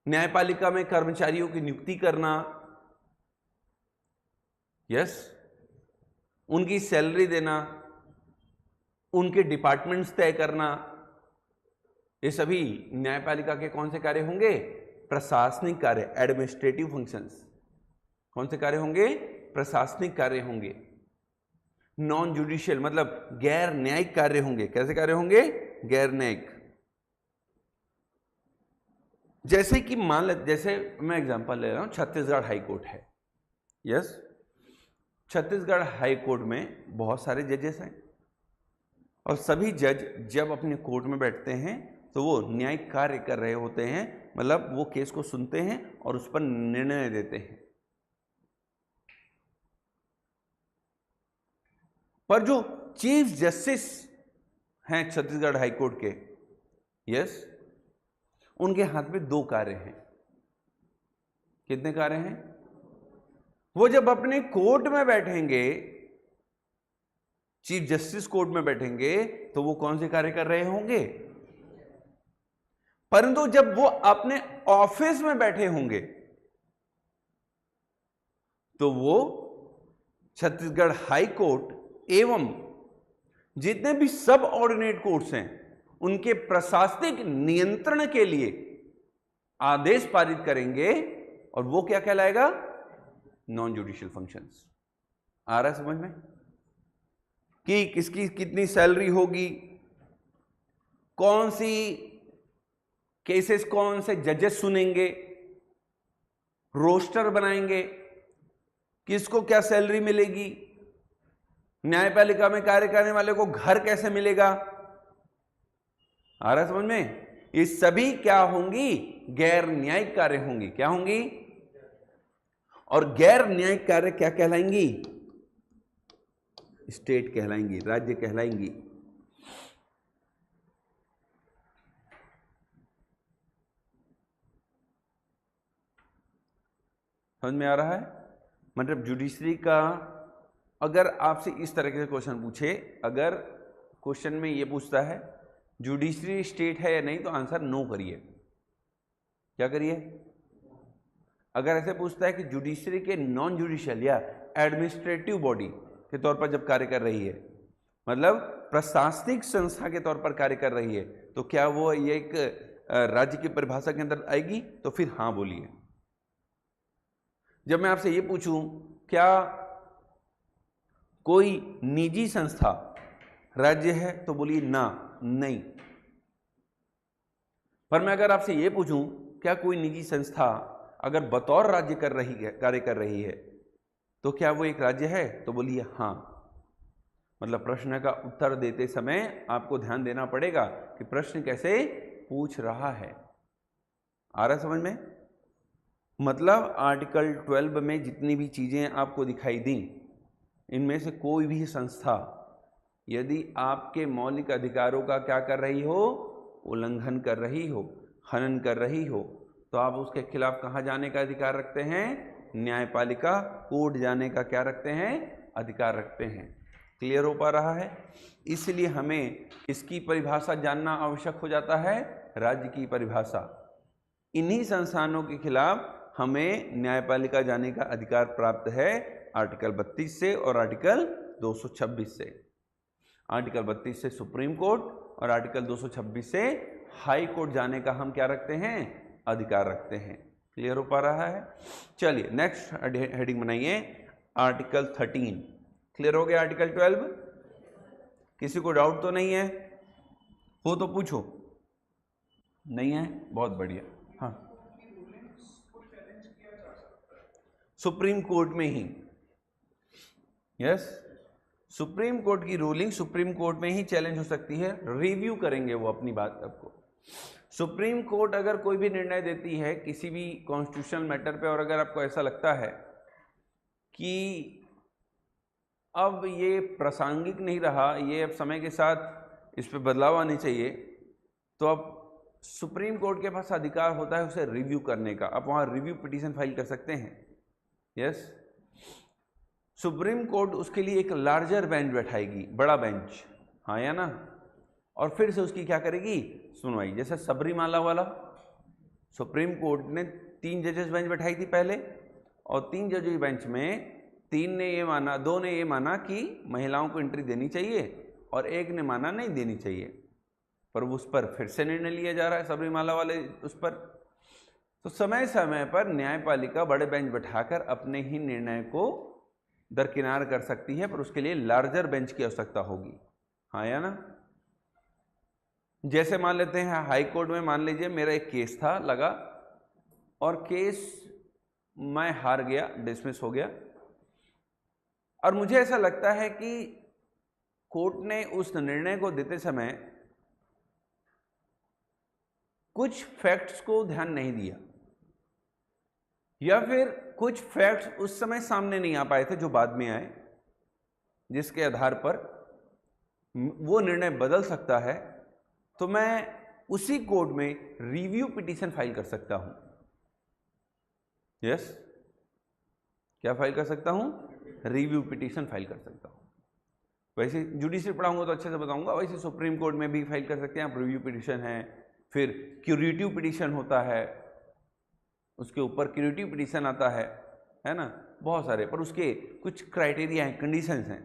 न्यायपालिका में कर्मचारियों की नियुक्ति करना, यस, उनकी सैलरी देना, उनके डिपार्टमेंट्स तय करना, ये सभी न्यायपालिका के कौन से कार्य होंगे? प्रशासनिक कार्य, एडमिनिस्ट्रेटिव फंक्शंस। कौन से कार्य होंगे? प्रशासनिक कार्य होंगे। नॉन जुडिशियल मतलब गैर न्यायिक कार्य होंगे। कैसे कार्य होंगे? गैर न्यायिक। जैसे कि मान ले, जैसे मैं एग्जांपल ले रहा हूं, छत्तीसगढ़ हाई कोर्ट है। यस, छत्तीसगढ़ हाई कोर्ट में बहुत सारे जजेस हैं और सभी जज जब अपने कोर्ट में बैठते हैं तो वो न्यायिक कार्य कर रहे होते हैं, मतलब वो केस को सुनते हैं और उस पर निर्णय देते हैं। पर जो चीफ जस्टिस हैं छत्तीसगढ़ हाई कोर्ट के, यस, उनके हाथ में दो कार्य हैं। कितने कार्य हैं? वो जब अपने कोर्ट में बैठेंगे चीफ जस्टिस कोर्ट में बैठेंगे तो वो कौन से कार्य कर रहे होंगे, परंतु जब वो अपने ऑफिस में बैठे होंगे तो वो छत्तीसगढ़ हाई कोर्ट एवं जितने भी सब ऑर्डिनेट कोर्ट्स हैं उनके प्रशासनिक नियंत्रण के लिए आदेश पारित करेंगे, और वो क्या कहलाएगा, नॉन जुडिशियल फंक्शंस। आ रहा है समझ में कि किसकी कितनी सैलरी होगी, कौन सी केसेस कौन से जजेस सुनेंगे, रोस्टर बनाएंगे, किसको क्या सैलरी मिलेगी, न्यायपालिका में कार्य करने वाले को घर कैसे मिलेगा। आ रहा है समझ में, ये सभी क्या होंगी, गैर न्यायिक कार्य होंगी। क्या होंगी, और गैर न्यायिक कार्य क्या कहलाएंगी, स्टेट कहलाएंगी, राज्य कहलाएंगी। समझ में आ रहा है, मतलब जुडिशरी का अगर आपसे इस तरह के क्वेश्चन पूछे, अगर क्वेश्चन में ये पूछता है जुडिशरी स्टेट है या नहीं, तो आंसर नो करिए। क्या करिए, अगर ऐसे पूछता है कि जुडिशरी के नॉन जुडिशियल या एडमिनिस्ट्रेटिव बॉडी के तौर पर जब कार्य कर रही है, मतलब प्रशासनिक संस्था के तौर पर कार्य कर रही है, तो क्या वो ये एक राज्य की परिभाषा के अंदर आएगी, तो फिर हाँ बोलिए। जब मैं आपसे ये पूछूं क्या कोई निजी संस्था राज्य है, तो बोलिए ना, नहीं। पर मैं अगर आपसे ये पूछूं क्या कोई निजी संस्था अगर बतौर राज्य कर रही है, कार्य कर रही है, तो क्या वो एक राज्य है, तो बोलिए हाँ। मतलब प्रश्न का उत्तर देते समय आपको ध्यान देना पड़ेगा कि प्रश्न कैसे पूछ रहा है। आ रहा समझ में, मतलब आर्टिकल 12 में जितनी भी चीजें आपको दिखाई दी, इनमें से कोई भी संस्था यदि आपके मौलिक अधिकारों का क्या कर रही हो, उल्लंघन कर रही हो, हनन कर रही हो, तो आप उसके खिलाफ कहाँ जाने का अधिकार रखते हैं, न्यायपालिका कोर्ट जाने का क्या रखते हैं, अधिकार रखते हैं। क्लियर हो पा रहा है, इसलिए हमें इसकी परिभाषा जानना आवश्यक हो जाता है, राज्य की परिभाषा। इन्हीं संस्थानों के खिलाफ हमें न्यायपालिका जाने का अधिकार प्राप्त है आर्टिकल 32 से और आर्टिकल 226 से। आर्टिकल 32 से सुप्रीम कोर्ट और आर्टिकल 226 से हाई कोर्ट जाने का हम क्या रखते हैं, अधिकार रखते हैं। क्लियर हो पा रहा है। चलिए नेक्स्ट हेडिंग बनाइए, आर्टिकल 13। क्लियर हो गया आर्टिकल 12? किसी को डाउट तो नहीं है? हो तो पूछो। नहीं है, बहुत बढ़िया। हाँ, सुप्रीम कोर्ट में ही, यस, सुप्रीम कोर्ट की रूलिंग सुप्रीम कोर्ट में ही चैलेंज हो सकती है। रिव्यू करेंगे वो अपनी बात आपको। सुप्रीम कोर्ट अगर कोई भी निर्णय देती है किसी भी कॉन्स्टिट्यूशनल मैटर पे, और अगर आपको ऐसा लगता है कि अब ये प्रासंगिक नहीं रहा, ये अब समय के साथ इस पे बदलाव आने चाहिए, तो अब सुप्रीम कोर्ट के पास अधिकार होता है उसे रिव्यू करने का। आप वहाँ रिव्यू पिटीशन फाइल कर सकते हैं। यस, सुप्रीम कोर्ट उसके लिए एक लार्जर बेंच बैठाएगी, बड़ा बेंच, हाँ या ना, और फिर से उसकी क्या करेगी, सुनवाई। जैसे सबरीमाला वाला, सुप्रीम कोर्ट ने 3 जजेस बेंच बैठाई थी पहले, और 3 जजेस बेंच में 3 ने ये माना, 2 ने ये माना कि महिलाओं को एंट्री देनी चाहिए, और 1 ने माना नहीं देनी चाहिए, पर उस पर फिर से निर्णय लिया जा रहा है सबरीमाला वाले उस पर। तो समय समय पर न्यायपालिका बड़े बेंच बैठाकर अपने ही निर्णय को दरकिनार कर सकती है, पर उसके लिए लार्जर बेंच की आवश्यकता होगी, हाँ या ना। जैसे मान लेते हैं हाई कोर्ट में, मान लीजिए मेरा एक केस था लगा, और केस मैं हार गया, डिसमिस हो गया, और मुझे ऐसा लगता है कि कोर्ट ने उस निर्णय को देते समय कुछ फैक्ट्स को ध्यान नहीं दिया, या फिर कुछ फैक्ट्स उस समय सामने नहीं आ पाए थे जो बाद में आए, जिसके आधार पर वो निर्णय बदल सकता है, तो मैं उसी कोर्ट में रिव्यू पिटीशन फाइल कर सकता हूं। यस, क्या फाइल कर सकता हूं, रिव्यू पिटीशन फाइल कर सकता हूं। वैसे जुडिशरी पढ़ाऊंगा तो अच्छे से बताऊंगा, वैसे सुप्रीम कोर्ट में भी फाइल कर सकते हैं आप। रिव्यू पिटिशन है, फिर क्यूरेटिव पिटिशन होता है, उसके ऊपर क्यूरेटिव पिटिशन आता है ना, बहुत सारे। पर उसके कुछ क्राइटेरिया हैं, कंडीशंस हैं,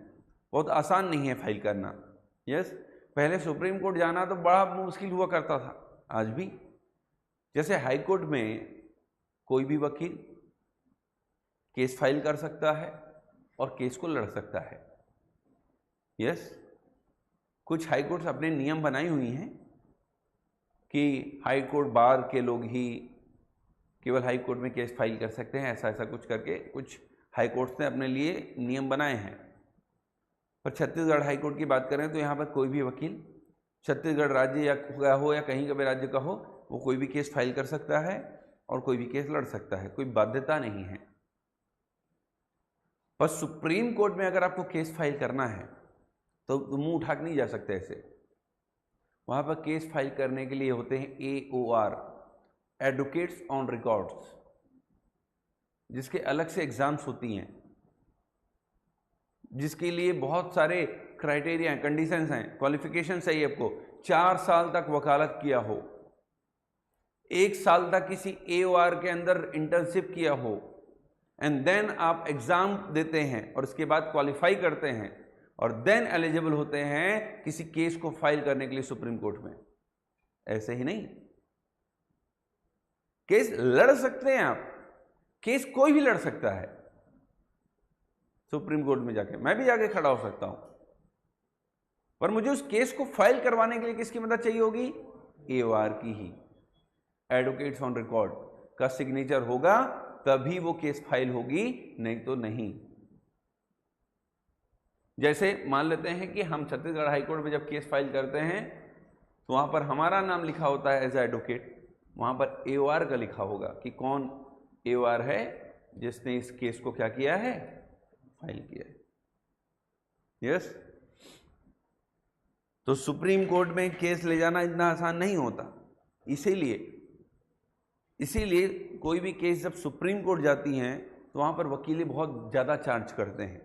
बहुत आसान नहीं है फाइल करना। यस, पहले सुप्रीम कोर्ट जाना तो बड़ा मुश्किल हुआ करता था, आज भी। जैसे हाई कोर्ट में कोई भी वकील केस फाइल कर सकता है और केस को लड़ सकता है। यस, कुछ हाई कोर्ट्स अपने नियम बनाई हुई हैं कि हाई कोर्ट बार के लोग ही केवल हाई कोर्ट में केस फाइल कर सकते हैं, ऐसा ऐसा कुछ करके कुछ हाई कोर्ट्स ने अपने लिए नियम बनाए हैं। पर छत्तीसगढ़ हाई कोर्ट की बात करें तो यहाँ पर कोई भी वकील छत्तीसगढ़ राज्य या हो या कहीं का भी राज्य का हो, वो कोई भी केस फाइल कर सकता है और कोई भी केस लड़ सकता है, कोई बाध्यता नहीं है। पर सुप्रीम कोर्ट में अगर आपको केस फाइल करना है तो मुंह उठा के नहीं जा सकते ऐसे। वहाँ पर केस फाइल करने के लिए होते हैं AOR, एडवोकेट्स ऑन रिकॉर्ड्स, जिसके अलग से एग्जाम्स होती हैं, जिसके लिए बहुत सारे क्राइटेरिया हैं, कंडीशंस हैं, क्वालिफिकेशन चाहिए आपको। 4 साल तक वकालत किया हो, 1 साल तक किसी AOR के अंदर इंटर्नशिप किया हो, एंड देन आप एग्जाम देते हैं और उसके बाद क्वालिफाई करते हैं और देन एलिजिबल होते हैं किसी केस को फाइल करने के लिए सुप्रीम कोर्ट में। ऐसे ही नहीं, केस लड़ सकते हैं आप, केस कोई भी लड़ सकता है सुप्रीम कोर्ट में जाके, मैं भी जाके खड़ा हो सकता हूं। पर मुझे उस केस को फाइल करवाने के लिए किसकी मदद चाहिए होगी? AOR की ही, एडवोकेट्स ऑन रिकॉर्ड का सिग्नेचर होगा तभी वो केस फाइल होगी, नहीं तो नहीं। जैसे मान लेते हैं कि हम छत्तीसगढ़ हाईकोर्ट में जब केस फाइल करते हैं तो वहां पर हमारा नाम लिखा होता है एज एडवोकेट, वहां पर AOR का लिखा होगा कि कौन AOR है जिसने इस केस को क्या किया है, फाइल किया है। यस, तो सुप्रीम कोर्ट में केस ले जाना इतना आसान नहीं होता। इसीलिए कोई भी केस जब सुप्रीम कोर्ट जाती हैं तो वहां पर वकील बहुत ज़्यादा चार्ज करते हैं,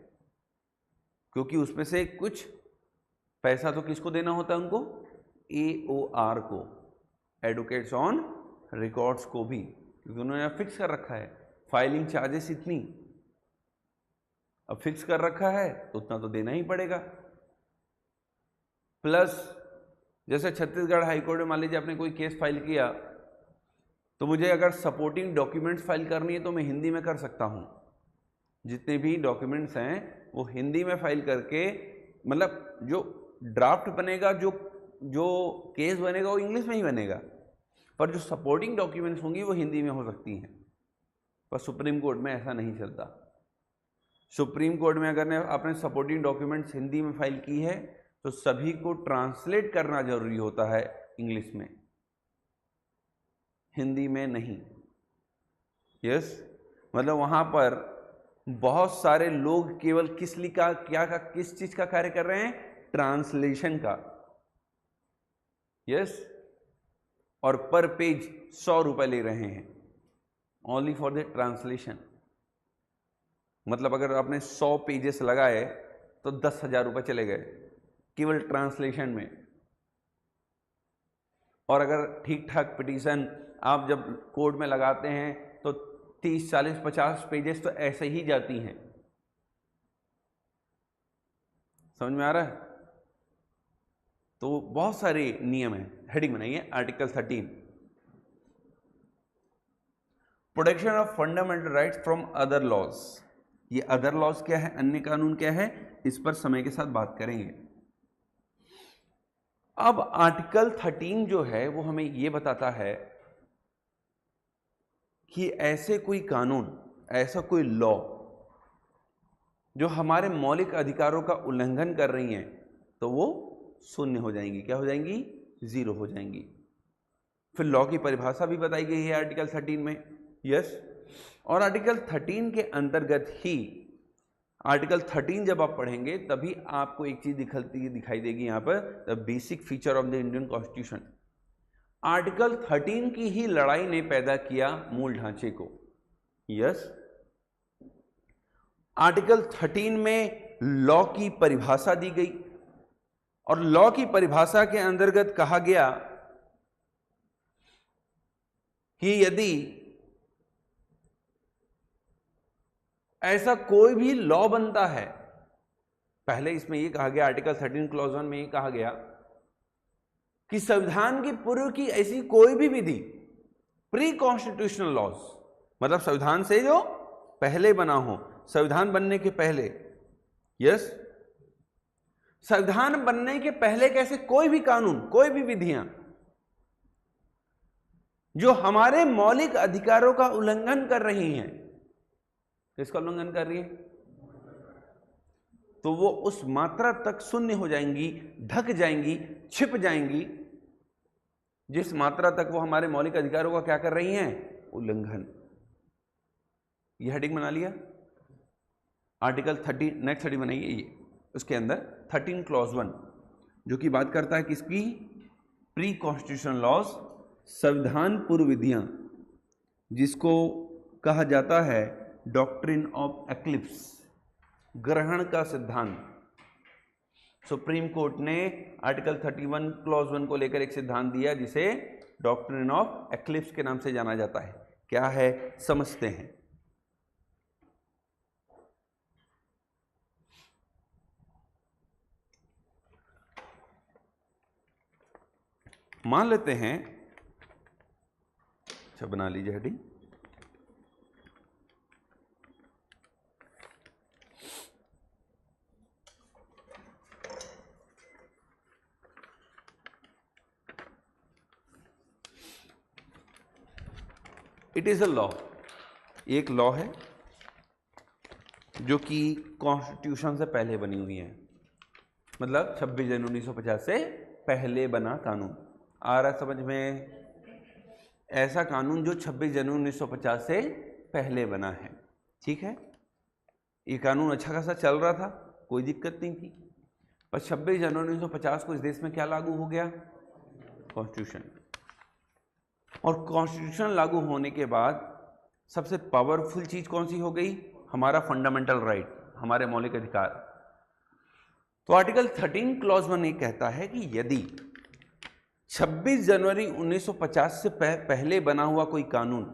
क्योंकि उसमें से कुछ पैसा तो किसको देना होता है उनको? AOR को, एडवोकेट्स ऑन रिकॉर्ड्स को भी, क्योंकि उन्होंने फिक्स कर रखा है फाइलिंग चार्जेस इतनी, अब फिक्स कर रखा है तो उतना तो देना ही पड़ेगा। प्लस जैसे छत्तीसगढ़ हाईकोर्ट में मान लीजिए आपने कोई केस फाइल किया, तो मुझे अगर सपोर्टिंग डॉक्यूमेंट्स फाइल करनी है तो मैं हिंदी में कर सकता हूं। जितने भी डॉक्यूमेंट्स हैं वो हिंदी में फाइल करके, मतलब जो ड्राफ्ट बनेगा, जो केस बनेगा वो इंग्लिश में ही बनेगा, पर जो सपोर्टिंग डॉक्यूमेंट्स होंगी वो हिंदी में हो सकती हैं। पर सुप्रीम कोर्ट में ऐसा नहीं चलता। सुप्रीम कोर्ट में अगर आपने सपोर्टिंग डॉक्यूमेंट्स हिंदी में फाइल की है तो सभी को ट्रांसलेट करना जरूरी होता है इंग्लिश में, हिंदी में नहीं। यस, मतलब वहां पर बहुत सारे लोग केवल किस चीज का कार्य कर रहे हैं? ट्रांसलेशन का। यस, और पर पेज 100 रुपए ले रहे हैं ओनली फॉर द ट्रांसलेशन। मतलब अगर आपने 100 पेजेस लगाए तो 10,000 रुपए चले गए केवल ट्रांसलेशन में। और अगर ठीक ठाक पिटीशन आप जब कोर्ट में लगाते हैं तो 30, 40, 50 पेजेस तो ऐसे ही जाती हैं। समझ में आ रहा है? तो बहुत सारे नियम हैं। हेडिंग बनाइए, article 13, protection of fundamental rights from other laws. ये अदर लॉज क्या है, अन्य कानून क्या है, इस पर समय के साथ बात करेंगे। अब आर्टिकल 13 जो है वो हमें ये बताता है कि ऐसे कोई कानून, ऐसा कोई लॉ जो हमारे मौलिक अधिकारों का उल्लंघन कर रही हैं तो वो शून्य हो जाएंगी। क्या हो जाएंगी? 0 हो जाएंगी। फिर लॉ की परिभाषा भी बताई गई है आर्टिकल 13 में। यस, और आर्टिकल 13 के अंतर्गत ही, आर्टिकल 13 जब आप पढ़ेंगे तभी आपको एक चीज दिखाई देगी यहां पर, the basic feature of the Indian constitution. Article 13 की ही लड़ाई ने पैदा किया मूल ढांचे को। यस, आर्टिकल 13 में लॉ की परिभाषा दी गई और लॉ की परिभाषा के अंतर्गत कहा गया कि यदि ऐसा कोई भी लॉ बनता है, पहले इसमें यह कहा गया आर्टिकल 13 क्लॉज 1 में यह कहा गया कि संविधान की पूर्व की ऐसी कोई भी विधि, प्री कॉन्स्टिट्यूशनल लॉज मतलब संविधान से जो पहले बना हो, संविधान बनने के पहले, यस, संविधान बनने के पहले कैसे कोई भी कानून, कोई भी विधियां जो हमारे मौलिक अधिकारों का उल्लंघन कर रही हैं, किसका उल्लंघन कर रही है, तो वो उस मात्रा तक शून्य हो जाएंगी, ढक जाएंगी, छिप जाएंगी जिस मात्रा तक वो हमारे मौलिक अधिकारों का क्या कर रही हैं, उल्लंघन। ये हेडिंग बना लिया। आर्टिकल 30 नेक्स्ट हेडिंग बनाइए ये, उसके अंदर 13 क्लॉज 1 जो कि बात करता है किसकी, प्री कॉन्स्टिट्यूशनल लॉज, संविधान पूर्व विधियां, जिसको कहा जाता है डॉक्ट्रिन ऑफ एक्लिप्स, ग्रहण का सिद्धांत। सुप्रीम कोर्ट ने आर्टिकल 31 क्लॉज 1 को लेकर एक सिद्धांत दिया जिसे डॉक्ट्रिन ऑफ एक्लिप्स के नाम से जाना जाता है। क्या है समझते हैं। मान लेते हैं, अच्छा बना लीजिए heading, it is a law, एक लॉ है जो कि कॉन्स्टिट्यूशन से पहले बनी हुई है, मतलब 26 जनवरी 1950 से पहले बना कानून। आ रहा समझ में, ऐसा कानून जो 26 जनवरी 1950 से पहले बना है, ठीक है। ये कानून अच्छा खासा चल रहा था, कोई दिक्कत नहीं थी, पर 26 जनवरी 1950 को इस देश में क्या लागू हो गया, कॉन्स्टिट्यूशन। और कॉन्स्टिट्यूशन लागू होने के बाद सबसे पावरफुल चीज कौन सी हो गई, हमारा फंडामेंटल राइट, हमारे मौलिक अधिकार। तो आर्टिकल 13 क्लॉज 1 ये कहता है कि यदि 26 जनवरी 1950 से पहले बना हुआ कोई कानून,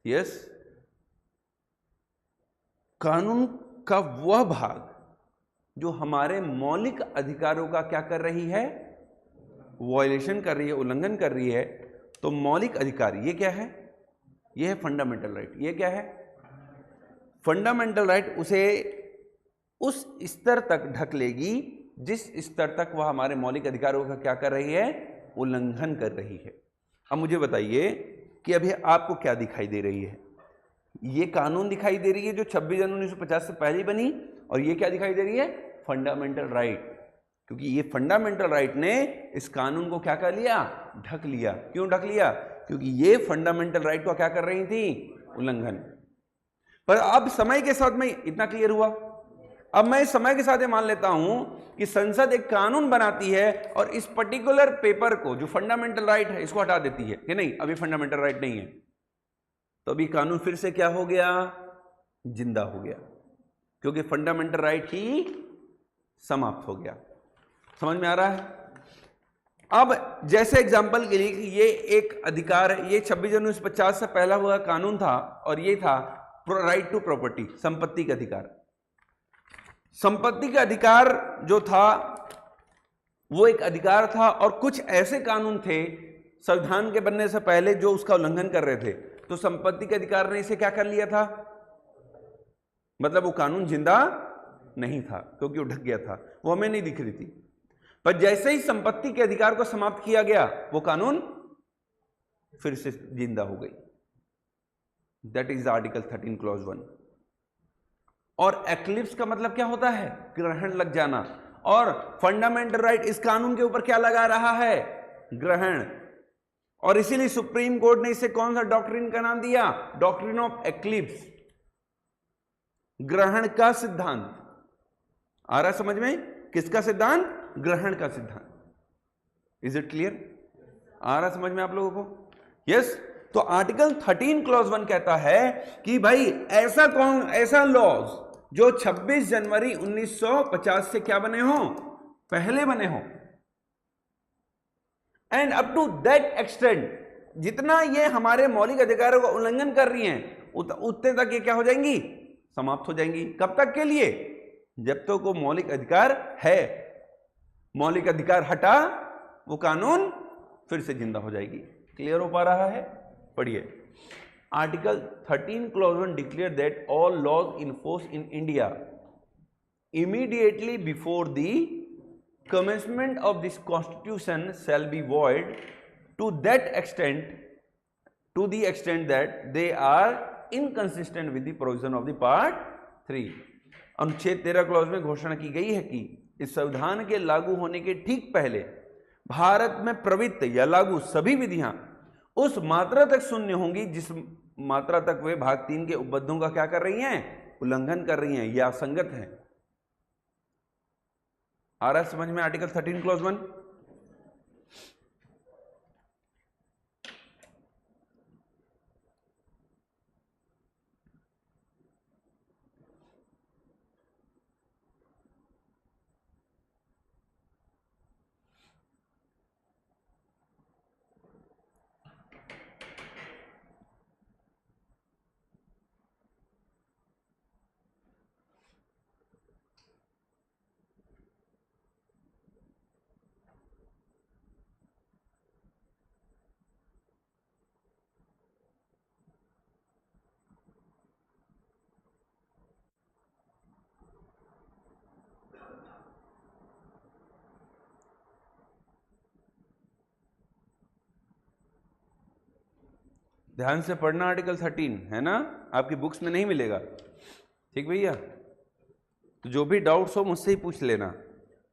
यस, कानून का वह भाग जो हमारे मौलिक अधिकारों का क्या कर रही है, वायलेशन कर रही है, उल्लंघन कर रही है, तो मौलिक अधिकार ये क्या है, ये है फंडामेंटल राइट। ये क्या है, फंडामेंटल राइट उसे उस स्तर तक ढक लेगी जिस स्तर तक वह हमारे मौलिक अधिकारों का क्या कर रही है, उल्लंघन कर रही है। अब मुझे बताइए कि अभी आपको क्या दिखाई दे रही है, ये कानून दिखाई दे रही है जो 26 जनवरी 1950 से पहले बनी, और ये क्या दिखाई दे रही है, फंडामेंटल राइट। क्योंकि ये फंडामेंटल राइट ने इस कानून को क्या कर लिया, ढक लिया। क्यों ढक लिया, क्योंकि ये फंडामेंटल राइट को क्या कर रही थी, उल्लंघन। पर अब समय के साथ में इतना क्लियर हुआ, अब मैं समय के साथ ये मान लेता हूं कि संसद एक कानून बनाती है और इस पर्टिकुलर पेपर को जो फंडामेंटल राइट है इसको हटा देती है कि नहीं, अभी फंडामेंटल राइट नहीं है, तो अभी कानून फिर से क्या हो गया, जिंदा हो गया, क्योंकि फंडामेंटल राइट ही समाप्त हो गया। समझ में आ रहा है। अब जैसे एग्जांपल के लिए कि ये एक अधिकार है, ये 26 जनवरी 1950 से पहला हुआ कानून था और ये था राइट टू प्रॉपर्टी, संपत्ति का अधिकार। संपत्ति का अधिकार जो था वो एक अधिकार था और कुछ ऐसे कानून थे संविधान के बनने से पहले जो उसका उल्लंघन कर रहे थे, तो संपत्ति के अधिकार ने इसे क्या कर लिया था, मतलब वो कानून जिंदा नहीं था क्योंकि वो ढक गया था, वो हमें नहीं दिख रही थी। पर जैसे ही संपत्ति के अधिकार को समाप्त किया गया वो कानून फिर से जिंदा हो गई। That is article 13 clause 1। और एक्लिप्स का मतलब क्या होता है, ग्रहण लग जाना। और फंडामेंटल राइट इस कानून के ऊपर क्या लगा रहा है, ग्रहण। और इसीलिए सुप्रीम कोर्ट ने इसे कौन सा डॉक्ट्रिन का नाम दिया, डॉक्ट्रिन ऑफ एक्लिप्स, ग्रहण का सिद्धांत। आ रहा समझ में, किसका सिद्धांत, ग्रहण का सिद्धांत। इज इट क्लियर, आ रहा समझ में आप लोगों को, यस। तो आर्टिकल 13 क्लॉज 1 कहता है कि भाई ऐसा लॉज जो 26 जनवरी 1950 से क्या बने हो, पहले बने हो। And up to that extent, जितना ये हमारे मौलिक अधिकारों का उल्लंघन कर रही हैं उतने तक ये क्या हो जाएंगी, समाप्त हो जाएंगी। कब तक के लिए, जब तक वो मौलिक अधिकार है। मौलिक अधिकार हटा, वो कानून फिर से जिंदा हो जाएगी। क्लियर हो पा रहा है? पढ़िए। Article 13 clause 1 declare that all laws in force in India immediately before the commencement of this constitution shall be void to the extent that they are inconsistent with the provision of the part 3। अनुच्छेद 13 clause में घोषणा की गई है कि इस संविधान के लागू होने के ठीक पहले भारत में प्रवृत्त या लागू सभी विधियां उस मात्रा तक शून्य होंगी जिस मात्रा तक वे भाग 3 के उपबद्धों का क्या कर रही हैं, उल्लंघन कर रही हैं या असंगत हैं। आ रहा है समझ में आर्टिकल 13 क्लॉज 1? ध्यान से पढ़ना, आर्टिकल 13 है ना, आपकी बुक्स में नहीं मिलेगा। ठीक भैया? तो जो भी डाउट्स हो मुझसे ही पूछ लेना,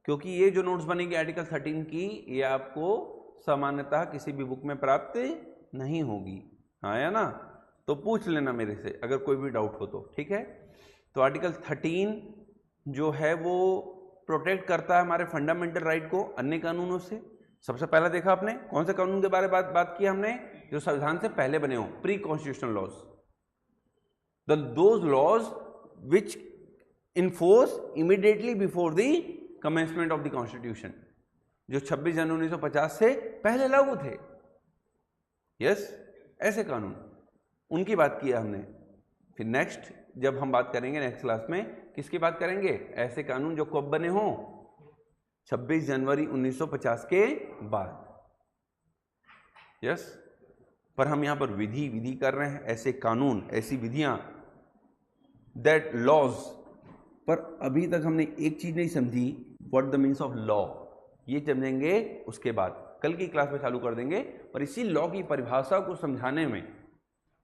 क्योंकि ये जो नोट्स बनेगी आर्टिकल 13 की, ये आपको सामान्यतः किसी भी बुक में प्राप्त नहीं होगी। हाँ या ना? तो पूछ लेना मेरे से अगर कोई भी डाउट हो तो। ठीक है? तो आर्टिकल 13 जो है वो प्रोटेक्ट करता है हमारे फंडामेंटल राइट को अन्य कानूनों से। सबसे पहला देखा आपने कौन से कानून के बारे में बात की हमने, जो संविधान से पहले बने हो, pre constitutional laws, those laws which in force immediately before the commencement of the constitution, जो 26 जनवरी 1950 से पहले लागू थे। यस, ऐसे कानून, उनकी बात की है हमने। फिर नेक्स्ट जब हम बात करेंगे नेक्स्ट क्लास में, किसकी बात करेंगे, ऐसे कानून जो कब बने हों, 26 जनवरी 1950 के बाद। यस, पर हम यहां पर विधि कर रहे हैं, ऐसे कानून, ऐसी विधियां, दैट लॉज। पर अभी तक हमने एक चीज नहीं समझी, what the means of law. ये समझेंगे उसके बाद, कल की क्लास में चालू कर देंगे। और इसी लॉ की परिभाषा को समझाने में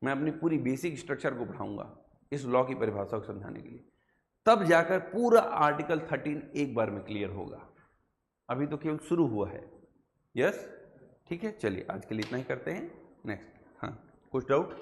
मैं अपनी पूरी बेसिक स्ट्रक्चर को पढ़ाऊंगा, इस लॉ की परिभाषा को समझाने के लिए। तब जाकर पूरा आर्टिकल 13 एक बार में क्लियर होगा। अभी तो केवल शुरू हुआ है। यस, ठीक है, चलिए आज के लिए इतना ही करते हैं। नेक्स्ट, हाँ, कुछ डाउट?